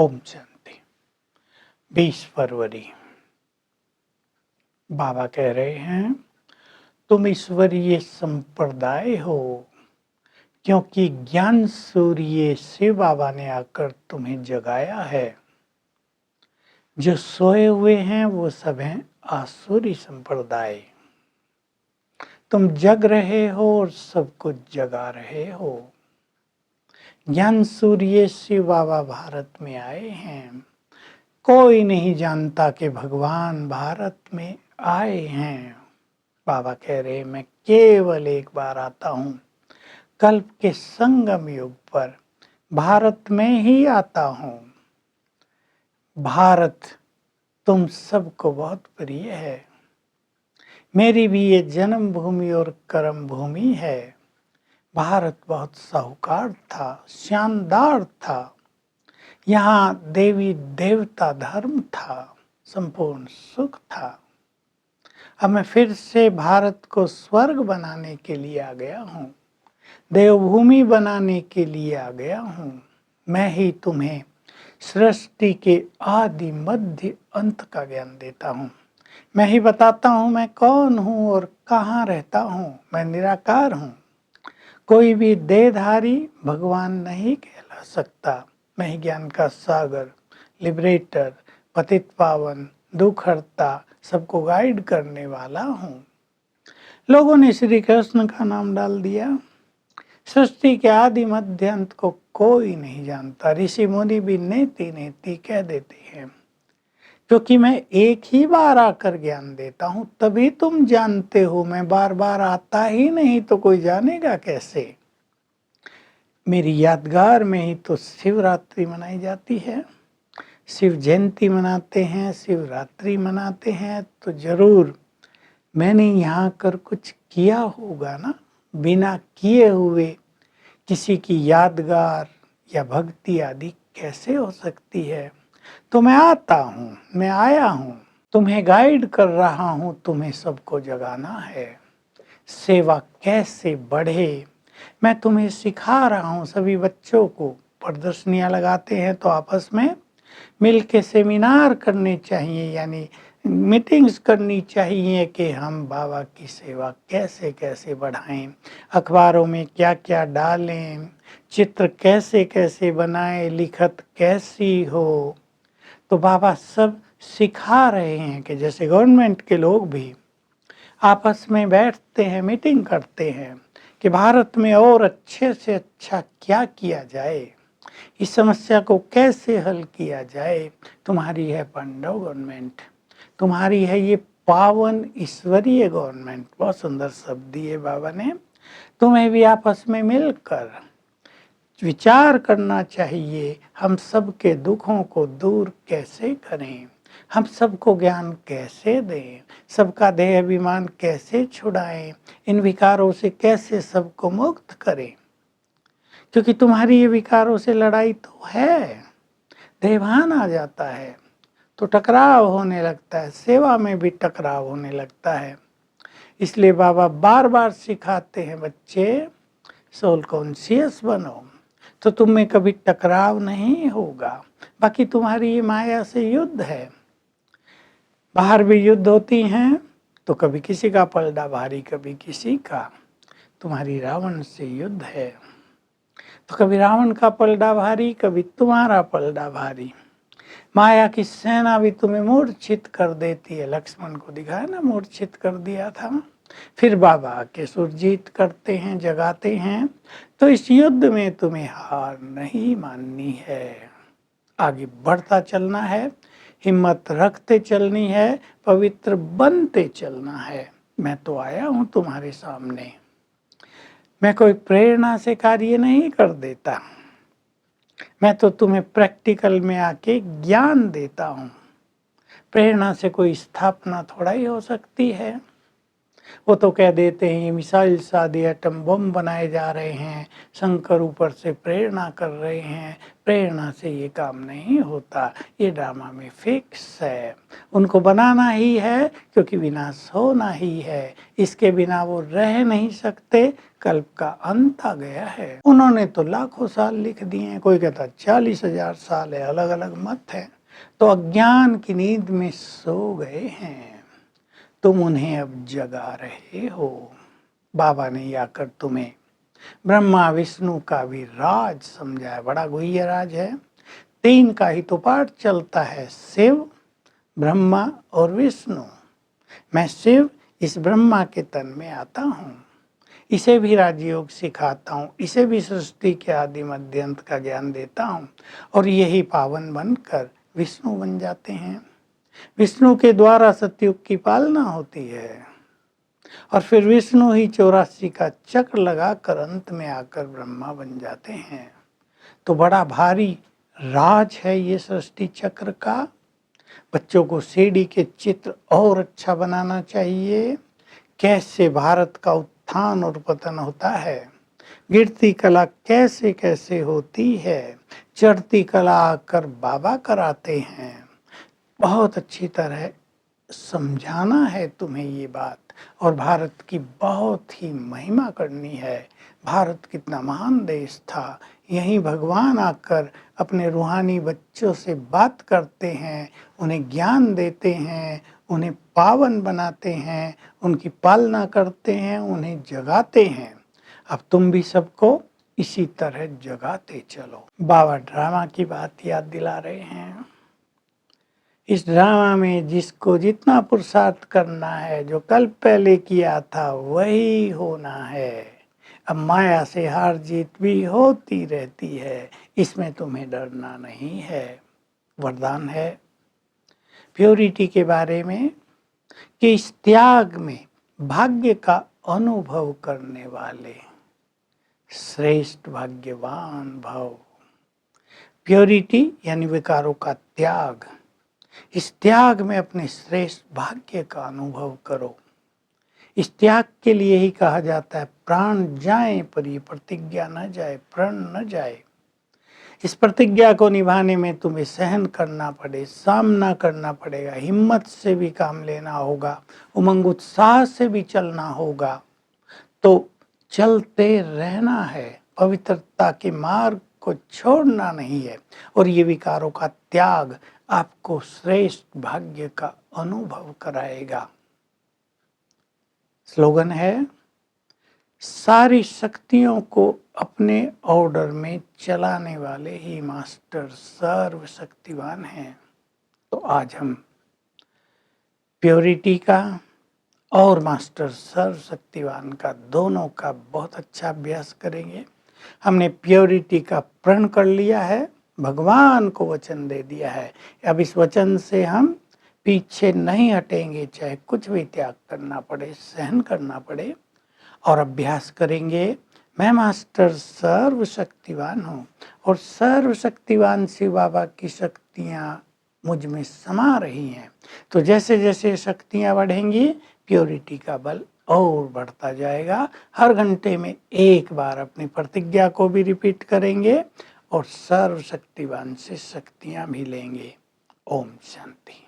ओम शांति। 20 फरवरी। बाबा कह रहे हैं तुम ईश्वरीय संप्रदाय हो, क्योंकि ज्ञान सूर्य से बाबा ने आकर तुम्हें जगाया है। जो सोए हुए हैं वो सब हैं आसुरी संप्रदाय। तुम जग रहे हो और सबको जगा रहे हो। ज्ञान सूर्य से बाबा भारत में आए हैं। कोई नहीं जानता कि भगवान भारत में आए हैं। बाबा कह रहे मैं केवल एक बार आता हूँ, कल्प के संगम युग पर भारत में ही आता हूँ। भारत तुम सबको बहुत प्रिय है। मेरी भी ये जन्म भूमि और कर्म भूमि है। भारत बहुत साहूकार था, शानदार था। यहाँ देवी देवता धर्म था, संपूर्ण सुख था। अब मैं फिर से भारत को स्वर्ग बनाने के लिए आ गया हूँ, देवभूमि बनाने के लिए आ गया हूँ। मैं ही तुम्हें सृष्टि के आदि मध्य अंत का ज्ञान देता हूँ। मैं ही बताता हूँ मैं कौन हूँ और कहाँ रहता हूँ। मैं निराकार हूँ। कोई भी देहधारी भगवान नहीं कहला सकता। मैं ही ज्ञान का सागर, लिबरेटर, पतित पावन, दुख हरता, सबको गाइड करने वाला हूँ। लोगों ने श्री कृष्ण का नाम डाल दिया। सृष्टि के आदि मध्य अंत को कोई नहीं जानता। ऋषि मुनि भी नेति नेति कह देते हैं, क्योंकि मैं एक ही बार आकर ज्ञान देता हूँ तभी तुम जानते हो। मैं बार बार आता ही नहीं तो कोई जानेगा कैसे। मेरी यादगार में ही तो शिवरात्रि मनाई जाती है। शिव जयंती मनाते हैं, शिवरात्रि मनाते हैं, तो जरूर मैंने यहाँ कर कुछ किया होगा ना। बिना किए हुए किसी की यादगार या भक्ति आदि कैसे हो सकती है। तो मैं आता हूँ, मैं आया हूँ, तुम्हें गाइड कर रहा हूँ। तुम्हें सबको जगाना है। सेवा कैसे बढ़े मैं तुम्हें सिखा रहा हूँ। सभी बच्चों को प्रदर्शनियाँ लगाते हैं तो आपस में मिल के सेमिनार करने चाहिए, यानी मीटिंग्स करनी चाहिए कि हम बाबा की सेवा कैसे कैसे बढ़ाएं, अखबारों में क्या क्या डालें, चित्र कैसे कैसे बनाएं, लिखत कैसी हो। तो बाबा सब सिखा रहे हैं कि जैसे गवर्नमेंट के लोग भी आपस में बैठते हैं, मीटिंग करते हैं कि भारत में और अच्छे से अच्छा क्या किया जाए, इस समस्या को कैसे हल किया जाए। तुम्हारी है पांडव गवर्नमेंट, तुम्हारी है ये पावन ईश्वरीय गवर्नमेंट। बहुत सुंदर शब्द दिए बाबा ने। तुम्हें भी आपस में मिलकर विचार करना चाहिए, हम सबके दुखों को दूर कैसे करें, हम सबको ज्ञान कैसे दें, सबका देह अभिमान कैसे छुड़ाएं, इन विकारों से कैसे सबको मुक्त करें। क्योंकि तुम्हारी ये विकारों से लड़ाई तो है, देहभान आ जाता है तो टकराव होने लगता है, सेवा में भी टकराव होने लगता है। इसलिए बाबा बार बार सिखाते हैं बच्चे सोल कॉन्शियस बनो, तो तुम में कभी टकराव नहीं होगा। बाकी तुम्हारी ये माया से युद्ध है। बाहर भी युद्ध होती हैं तो कभी किसी का पलड़ा भारी, कभी किसी का। तुम्हारी रावण से युद्ध है तो कभी रावण का पलड़ा भारी, कभी तुम्हारा पलड़ा भारी। माया की सेना भी तुम्हें मूर्छित कर देती है। लक्ष्मण को दिखाया ना, मूर्छित कर दिया था। फिर बाबा के सुरजीत करते हैं, जगाते हैं। तो इस युद्ध में तुम्हें हार नहीं माननी है, आगे बढ़ता चलना है, हिम्मत रखते चलनी है, पवित्र बनते चलना है। मैं तो आया हूँ तुम्हारे सामने। मैं कोई प्रेरणा से कार्य नहीं कर देता, मैं तो तुम्हें प्रैक्टिकल में आके ज्ञान देता हूँ। प्रेरणा से कोई स्थापना थोड़ा ही हो सकती है। वो तो कह देते हैं ये मिसाइल सादे एटम बम बनाए जा रहे हैं, शंकर ऊपर से प्रेरणा कर रहे हैं, प्रेरणा से ये काम नहीं होता, ये ड्रामा में फिक्स है, उनको बनाना ही है क्योंकि विनाश होना ही है, इसके बिना वो रह नहीं सकते, कल्प का अंत आ गया है। उन्होंने तो लाखों साल लिख दिए हैं, कोई कहता 40,000 साल है, अलग अलग मत है। तो अज्ञान की नींद में सो गए हैं, तुम उन्हें अब जगा रहे हो। बाबा ने आकर तुम्हें ब्रह्मा विष्णु का भी राज समझाया, बड़ा गुह्य राज है। 3 का ही तो पाठ चलता है, शिव, ब्रह्मा और विष्णु। मैं शिव इस ब्रह्मा के तन में आता हूँ, इसे भी राजयोग सिखाता हूँ, इसे भी सृष्टि के आदि मध्य अंत का ज्ञान देता हूँ, और यही पावन बनकर विष्णु बन जाते हैं। विष्णु के द्वारा सतयुग की पालना होती है, और फिर विष्णु ही 84 का चक्र लगाकर अंत में आकर ब्रह्मा बन जाते हैं। तो बड़ा भारी राज है ये सृष्टि चक्र का। बच्चों को सीढ़ी के चित्र और अच्छा बनाना चाहिए, कैसे भारत का उत्थान और पतन होता है, गिरती कला कैसे कैसे होती है, चढ़ती कला आकर बाबा कराते हैं। बहुत अच्छी तरह समझाना है तुम्हें ये बात, और भारत की बहुत ही महिमा करनी है। भारत कितना महान देश था, यहीं भगवान आकर अपने रूहानी बच्चों से बात करते हैं, उन्हें ज्ञान देते हैं, उन्हें पावन बनाते हैं, उनकी पालना करते हैं, उन्हें जगाते हैं। अब तुम भी सबको इसी तरह जगाते चलो। बाबा ड्रामा की बात याद दिला रहे हैं। इस ड्रामा में जिसको जितना पुरुषार्थ करना है, जो कल पहले किया था वही होना है। अब माया से हार जीत भी होती रहती है, इसमें तुम्हें डरना नहीं है। वरदान है प्योरिटी के बारे में कि इस त्याग में भाग्य का अनुभव करने वाले श्रेष्ठ भाग्यवान भव। प्योरिटी यानी विकारों का त्याग, इस त्याग में अपने श्रेष्ठ भाग्य का अनुभव करो। इस त्याग के लिए ही कहा जाता है प्राण जाए पर ये प्रतिज्ञा न जाए, प्रण न जाए। इस प्रतिज्ञा को निभाने में तुम्हें सहन करना पड़े, सामना करना पड़ेगा, हिम्मत से भी काम लेना होगा, उमंग उत्साह से भी चलना होगा। तो चलते रहना है, पवित्रता के मार्ग को छोड़ना नहीं है, और ये विकारों का त्याग आपको श्रेष्ठ भाग्य का अनुभव कराएगा। स्लोगन है सारी शक्तियों को अपने ऑर्डर में चलाने वाले ही मास्टर सर्वशक्तिवान हैं। तो आज हम प्योरिटी का और मास्टर सर्वशक्तिवान का दोनों का बहुत अच्छा अभ्यास करेंगे। हमने प्योरिटी का प्रण कर लिया है, भगवान को वचन दे दिया है, अब इस वचन से हम पीछे नहीं हटेंगे, चाहे कुछ भी त्याग करना पड़े, सहन करना पड़े, और अभ्यास करेंगे मैं मास्टर सर्वशक्तिवान हूँ, और सर्वशक्तिवान शिव बाबा की शक्तियाँ मुझ में समा रही हैं। तो जैसे जैसे शक्तियाँ बढ़ेंगी, प्योरिटी का बल और बढ़ता जाएगा। हर घंटे में एक बार अपनी प्रतिज्ञा को भी रिपीट करेंगे, और सर्वशक्तिवान से शक्तियाँ भी लेंगे। ओम शांति।